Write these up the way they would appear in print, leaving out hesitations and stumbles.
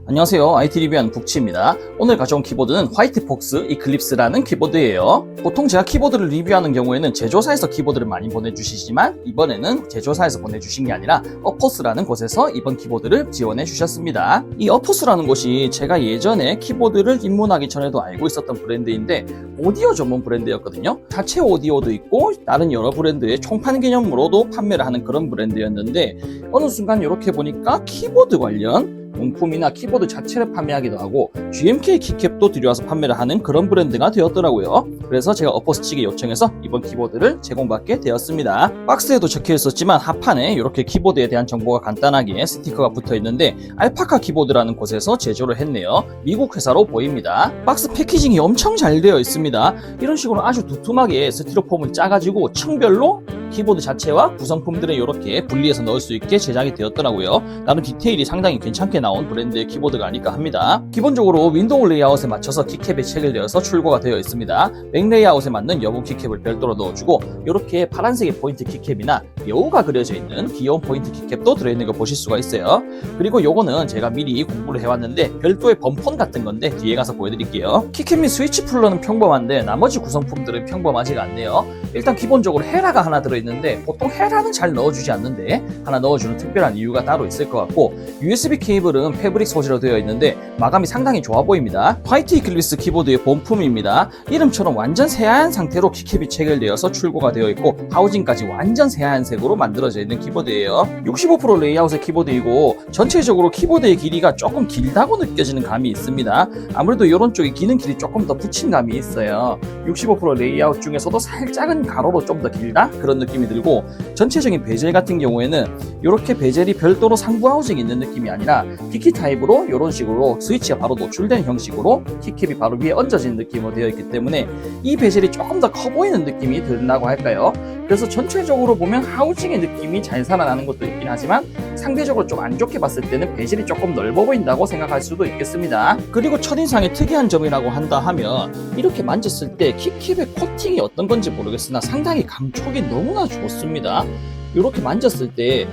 안녕하세요. IT 리뷰하는 북치입니다. 오늘 가져온 키보드는 화이트폭스 이클립스라는 키보드예요. 보통 제가 키보드를 리뷰하는 경우에는 제조사에서 키보드를 많이 보내주시지만 이번에는 제조사에서 보내주신 게 아니라 어포스라는 곳에서 이번 키보드를 지원해 주셨습니다. 이 어포스라는 곳이 제가 예전에 키보드를 입문하기 전에도 알고 있었던 브랜드인데 오디오 전문 브랜드였거든요. 자체 오디오도 있고 다른 여러 브랜드의 총판 개념으로도 판매를 하는 그런 브랜드였는데 어느 순간 이렇게 보니까 키보드 관련 용품이나 키보드 자체를 판매하기도 하고 GMK 키캡도 들여와서 판매를 하는 그런 브랜드가 되었더라고요. 그래서 제가 어포스 측에 요청해서 이번 키보드를 제공받게 되었습니다. 박스에도 적혀 있었지만 하판에 이렇게 키보드에 대한 정보가 간단하게 스티커가 붙어 있는데 알파카 키보드라는 곳에서 제조를 했네요. 미국 회사로 보입니다. 박스 패키징이 엄청 잘 되어 있습니다. 이런 식으로 아주 두툼하게 스티로폼을 짜가지고 층별로 키보드 자체와 구성품들을 이렇게 분리해서 넣을 수 있게 제작이 되었더라고요. 나름 디테일이 상당히 괜찮게 나온 브랜드의 키보드가 아닐까 합니다. 기본적으로 윈도우 레이아웃에 맞춰서 키캡이 체결되어서 출고가 되어 있습니다. 맥 레이아웃에 맞는 여분 키캡을 별도로 넣어주고 이렇게 파란색의 포인트 키캡이나 여우가 그려져 있는 귀여운 포인트 키캡도 들어있는 거 보실 수가 있어요. 그리고 요거는 제가 미리 공부를 해왔는데 별도의 범폰 같은 건데 뒤에 가서 보여드릴게요. 키캡 및 스위치 풀러는 평범한데 나머지 구성품들은 평범하지가 않네요. 일단 기본적으로 헤라가 하나 들어있는데 보통 헤라는 잘 넣어주지 않는데 하나 넣어주는 특별한 이유가 따로 있을 것 같고 USB 케이블은 패브릭 소재로 되어 있는데 마감이 상당히 좋아 보입니다. 화이트 이클립스 키보드의 본품입니다. 이름처럼 완전 새하얀 상태로 키캡이 체결되어서 출고가 되어 있고 하우징까지 완전 새하얀 색으로 만들어져 있는 키보드예요. 65% 레이아웃의 키보드이고 전체적으로 키보드의 길이가 조금 길다고 느껴지는 감이 있습니다. 아무래도 이런 쪽에 기는 길이 조금 더 붙인 감이 있어요. 65% 레이아웃 중에서도 살짝은 가로로 좀 더 길다? 그런 느낌이 들고 전체적인 베젤 같은 경우에는 이렇게 베젤이 별도로 상부 하우징이 있는 느낌이 아니라 키키 타입으로 이런 식으로 스위치가 바로 노출된 형식으로 키캡이 바로 위에 얹어진 느낌으로 되어 있기 때문에 이 베젤이 조금 더 커 보이는 느낌이 든다고 할까요? 그래서 전체적으로 보면 하우징의 느낌이 잘 살아나는 것도 있긴 하지만 상대적으로 좀 안 좋게 봤을 때는 베젤이 조금 넓어 보인다고 생각할 수도 있겠습니다. 그리고 첫인상의 특이한 점이라고 한다 하면 이렇게 만졌을 때 키캡의 코팅이 어떤 건지 모르겠으나 상당히 감촉이 너무나 좋습니다. 이렇게 만졌을 때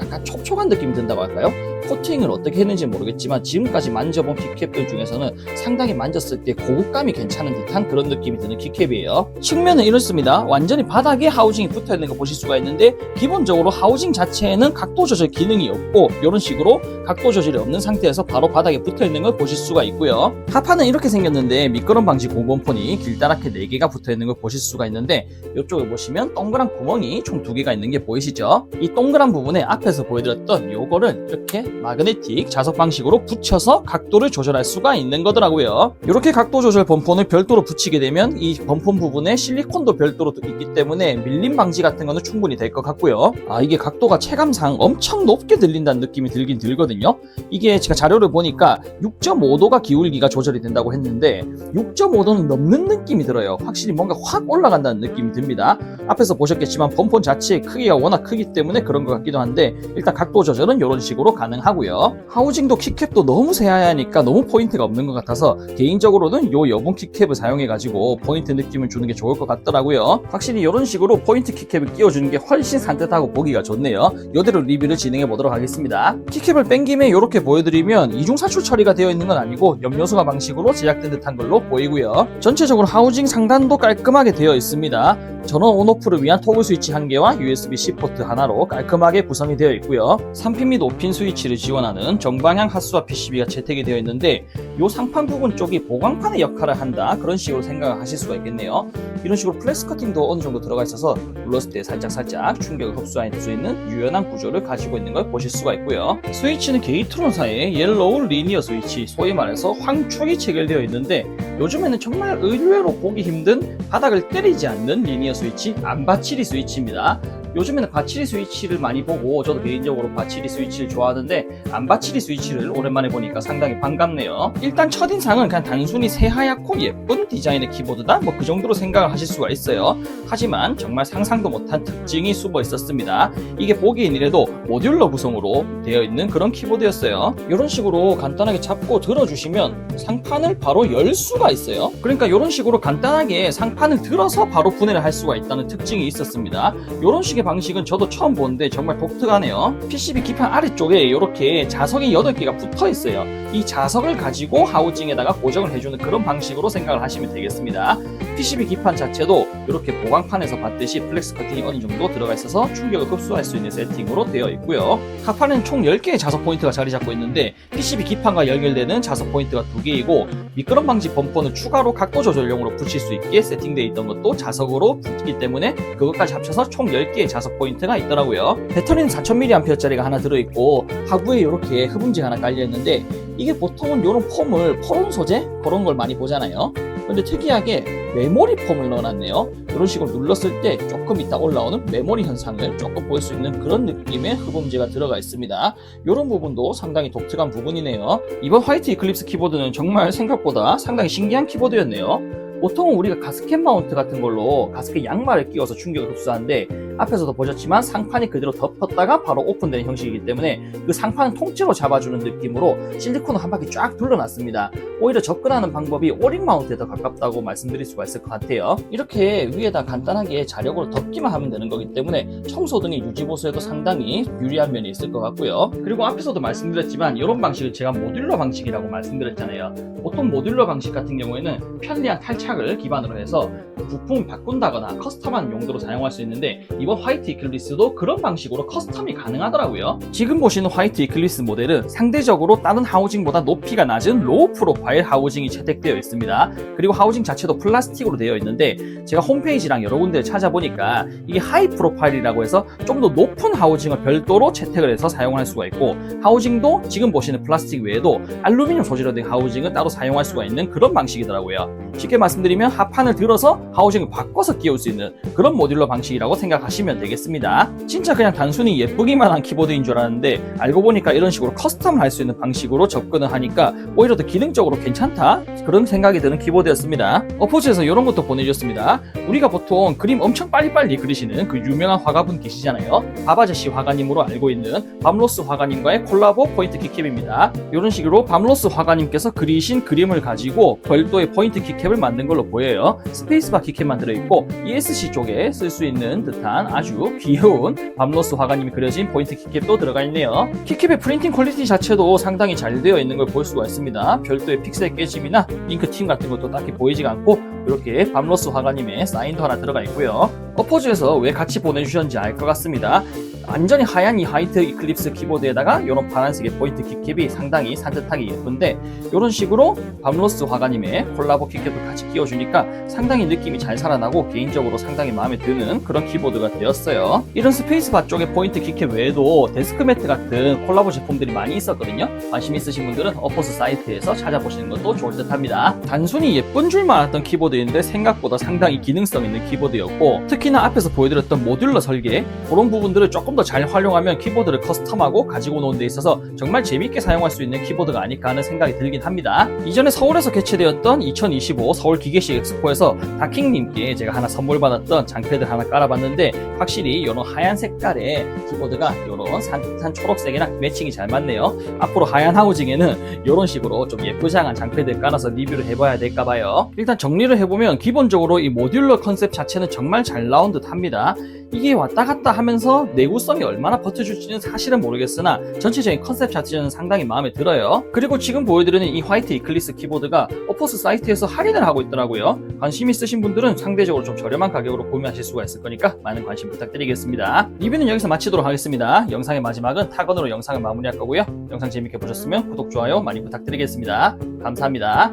약간 촉촉한 느낌이 든다고 할까요? 코팅을 어떻게 했는지 모르겠지만 지금까지 만져본 키캡들 중에서는 상당히 만졌을 때 고급감이 괜찮은 듯한 그런 느낌이 드는 키캡이에요. 측면은 이렇습니다. 완전히 바닥에 하우징이 붙어있는 거 보실 수가 있는데 기본적으로 하우징 자체에는 각도 조절 기능이 없고 이런 식으로 각도 조절이 없는 상태에서 바로 바닥에 붙어있는 걸 보실 수가 있고요. 하판은 이렇게 생겼는데 미끄럼 방지 공건폰이 길다랗게 4개가 붙어있는 걸 보실 수가 있는데 이쪽에 보시면 동그란 구멍이 총 2개가 있는 게 보이시죠? 이 동그란 부분에 앞에서 보여드렸던 요거를 이렇게 마그네틱 자석 방식으로 붙여서 각도를 조절할 수가 있는 거더라고요. 이렇게 각도 조절 범폰을 별도로 붙이게 되면 이 범폰 부분에 실리콘도 별도로 있기 때문에 밀림 방지 같은 거는 충분히 될 것 같고요. 이게 각도가 체감상 엄청 높게 들린다는 느낌이 들긴 들거든요. 이게 제가 자료를 보니까 6.5도가 기울기가 조절이 된다고 했는데 6.5도는 넘는 느낌이 들어요. 확실히 뭔가 확 올라간다는 느낌이 듭니다. 앞에서 보셨겠지만 범폰 자체의 크기가 워낙 크기 때문에 그런 것 같기도 한데 일단 각도 조절은 이런 식으로 가능하고요. 하우징도 키캡도 너무 새하얘니까 너무 포인트가 없는 것 같아서 개인적으로는 요 여분 키캡을 사용해가지고 포인트 느낌을 주는 게 좋을 것 같더라고요. 확실히 이런 식으로 포인트 키캡을 끼워주는 게 훨씬 산뜻하고 보기가 좋네요. 이대로 리뷰를 진행해 보도록 하겠습니다. 키캡을 뺀 김에 이렇게 보여드리면 이중사출 처리가 되어 있는 건 아니고 염료수가 방식으로 제작된 듯한 걸로 보이고요. 전체적으로 하우징 상단도 깔끔하게 되어 있습니다. 전원 온오프를 위한 토글 스위치 1개와 USB-C 포트 하나로 깔끔하게 구성이 되어 있고요. 3핀 및 5핀 스위치를 지원하는 정방향 핫스와 PCB가 채택이 되어 있는데 이 상판 부분 쪽이 보강판의 역할을 한다 그런 식으로 생각을 하실 수가 있겠네요. 이런 식으로 플렉스 커팅도 어느 정도 들어가 있어서 눌렀을 때 살짝 충격을 흡수할 수 있는 유연한 구조를 가지고 있는 걸 보실 수가 있고요. 스위치는 게이트론사의 옐로우 리니어 스위치, 소위 말해서 황촉이 체결되어 있는데 요즘에는 정말 의외로 보기 힘든 바닥을 때리지 않는 리니어 스위치, 안바치리 스위치입니다. 요즘에는 바치리 스위치를 많이 보고 저도 개인적으로 바치리 스위치를 좋아하는데 안바치리 스위치를 오랜만에 보니까 상당히 반갑네요. 일단 첫인상은 그냥 단순히 새하얗고 예쁜 디자인의 키보드다 뭐 그 정도로 생각을 하실 수가 있어요. 하지만 정말 상상도 못한 특징이 숨어 있었습니다. 이게 보기엔 이래도 모듈러 구성으로 되어 있는 그런 키보드였어요. 이런 식으로 간단하게 잡고 들어주시면 상판을 바로 열 수가 있어요. 그러니까 이런 식으로 간단하게 상판을 들어서 바로 분해를 할 수가 있다는 특징이 있었습니다. 이런 식의 방식은 저도 처음 보는데 정말 독특하네요. PCB 기판 아래쪽에 이렇게 자석이 8개가 붙어 있어요. 이 자석을 가지고 하우징에다가 고정을 해주는 그런 방식으로 생각을 하시면 되겠습니다. PCB 기판 자체도 이렇게 보강판에서 봤듯이 플렉스 커팅이 어느 정도 들어가 있어서 충격을 흡수할 수 있는 세팅으로 되어 있고요. 카판에는 총 10개의 자석 포인트가 자리 잡고 있는데 PCB 기판과 연결되는 자석 포인트가 2개이고 미끄럼 방지 범퍼는 추가로 각도 조절용으로 붙일 수 있게 세팅되어 있던 것도 자석으로 붙기 때문에 그것까지 합쳐서 총 10개의 자석 포인트가 있더라고요. 배터리는 4000mAh짜리가 하나 들어있고 하부에 이렇게 흡음재가 하나 깔려있는데 이게 보통은 이런 폼을 포론 소재? 그런 걸 많이 보잖아요. 근데 특이하게 메모리 폼을 넣어놨네요. 이런 식으로 눌렀을 때 조금 이따 올라오는 메모리 현상을 조금 볼 수 있는 그런 느낌의 흡음재가 들어가 있습니다. 이런 부분도 상당히 독특한 부분이네요. 이번 화이트 이클립스 키보드는 정말 생각보다 상당히 신기한 키보드였네요. 보통은 우리가 가스켓 마운트 같은 걸로 가스켓 양말을 끼워서 충격을 흡수하는데 앞에서도 보셨지만 상판이 그대로 덮었다가 바로 오픈되는 형식이기 때문에 그 상판을 통째로 잡아주는 느낌으로 실리콘을 한 바퀴 쫙 둘러놨습니다. 오히려 접근하는 방법이 오링 마운트에 더 가깝다고 말씀드릴 수가 있을 것 같아요. 이렇게 위에다 간단하게 자력으로 덮기만 하면 되는 거기 때문에 청소 등의 유지보수에도 상당히 유리한 면이 있을 것 같고요. 그리고 앞에서도 말씀드렸지만 이런 방식을 제가 모듈러 방식이라고 말씀드렸잖아요. 보통 모듈러 방식 같은 경우에는 편리한 탈착을 기반으로 해서 부품을 바꾼다거나 커스텀한 용도로 사용할 수 있는데 이번 화이트 이클립스도 그런 방식으로 커스텀이 가능하더라고요. 지금 보시는 화이트 이클립스 모델은 상대적으로 다른 하우징보다 높이가 낮은 로우 프로파일 하우징이 채택되어 있습니다. 그리고 하우징 자체도 플라스틱으로 되어 있는데 제가 홈페이지랑 여러 군데를 찾아보니까 이게 하이 프로파일이라고 해서 좀 더 높은 하우징을 별도로 채택을 해서 사용할 수가 있고 하우징도 지금 보시는 플라스틱 외에도 알루미늄 소재로 된 하우징은 따로 사용할 수가 있는 그런 방식이더라고요. 쉽게 말씀드리면 하판을 들어서 하우징을 바꿔서 끼울 수 있는 그런 모듈러 방식이라고 생각하시면 되겠습니다. 진짜 그냥 단순히 예쁘기만 한 키보드인 줄 알았는데 알고 보니까 이런 식으로 커스텀을 할 수 있는 방식으로 접근을 하니까 오히려 더 기능적으로 괜찮다 그런 생각이 드는 키보드였습니다. 어포즈에서 이런 것도 보내주셨습니다. 우리가 보통 그림 엄청 빨리빨리 그리시는 그 유명한 화가분 계시잖아요. 바바제시 화가님으로 알고 있는 밤로스 화가님과의 콜라보 포인트 키캡입니다. 이런 식으로 밤로스 화가님께서 그리신 그림을 가지고 별도의 포인트 키캡을 만든 걸로 보여요. 스페이스바 키캡만 들어있고 ESC 쪽에 쓸 수 있는 듯한 아주 귀여운 밤로스 화가님이 그려진 포인트 키캡도 들어가 있네요. 키캡의 프린팅 퀄리티 자체도 상당히 잘 되어 있는 걸 볼 수가 있습니다. 별도의 픽셀 깨짐이나 잉크팀 같은 것도 딱히 보이지가 않고 이렇게 밤로스 화가님의 사인도 하나 들어가 있고요. 어포즈에서 왜 같이 보내주셨는지 알 것 같습니다. 완전히 하얀 이 화이트 이클립스 키보드에다가 이런 파란색의 포인트 키캡이 상당히 산뜻하게 예쁜데 이런 식으로 밤로스 화가님의 콜라보 키캡도 같이 끼워주니까 상당히 느낌이 잘 살아나고 개인적으로 상당히 마음에 드는 그런 키보드가 되었어요. 이런 스페이스바 쪽의 포인트 키캡 외에도 데스크매트 같은 콜라보 제품들이 많이 있었거든요. 관심 있으신 분들은 어포스 사이트에서 찾아보시는 것도 좋을 듯 합니다. 단순히 예쁜 줄만 알았던 키보드인데 생각보다 상당히 기능성 있는 키보드였고 특히나 앞에서 보여드렸던 모듈러 설계 그런 부분들을 조금 더 잘 활용하면 키보드를 커스텀하고 가지고 노는 데 있어서 정말 재밌게 사용할 수 있는 키보드가 아닐까 하는 생각이 들긴 합니다. 이전에 서울에서 개최되었던 2025 서울 기계식 엑스포에서 다킹님께 제가 하나 선물 받았던 장패들 하나 깔아봤는데 확실히 이런 하얀 색깔의 키보드가 이런 산뜻한 초록색이랑 매칭이 잘 맞네요. 앞으로 하얀 하우징에는 이런 식으로 좀 예쁘장한 장패들 깔아서 리뷰를 해봐야 될까봐요. 일단 정리를 해보면 기본적으로 이 모듈러 컨셉 자체는 정말 잘 나온 듯 합니다. 이게 왔다 갔다 하면서 내구성이 얼마나 버텨줄지는 사실은 모르겠으나 전체적인 컨셉 자체는 상당히 마음에 들어요. 그리고 지금 보여드리는 이 화이트 이클립스 키보드가 어포스 사이트에서 할인을 하고 있더라고요. 관심 있으신 분들은 상대적으로 좀 저렴한 가격으로 구매하실 수가 있을 거니까 많은 관심 부탁드리겠습니다. 리뷰는 여기서 마치도록 하겠습니다. 영상의 마지막은 타건으로 영상을 마무리할 거고요. 영상 재밌게 보셨으면 구독, 좋아요 많이 부탁드리겠습니다. 감사합니다.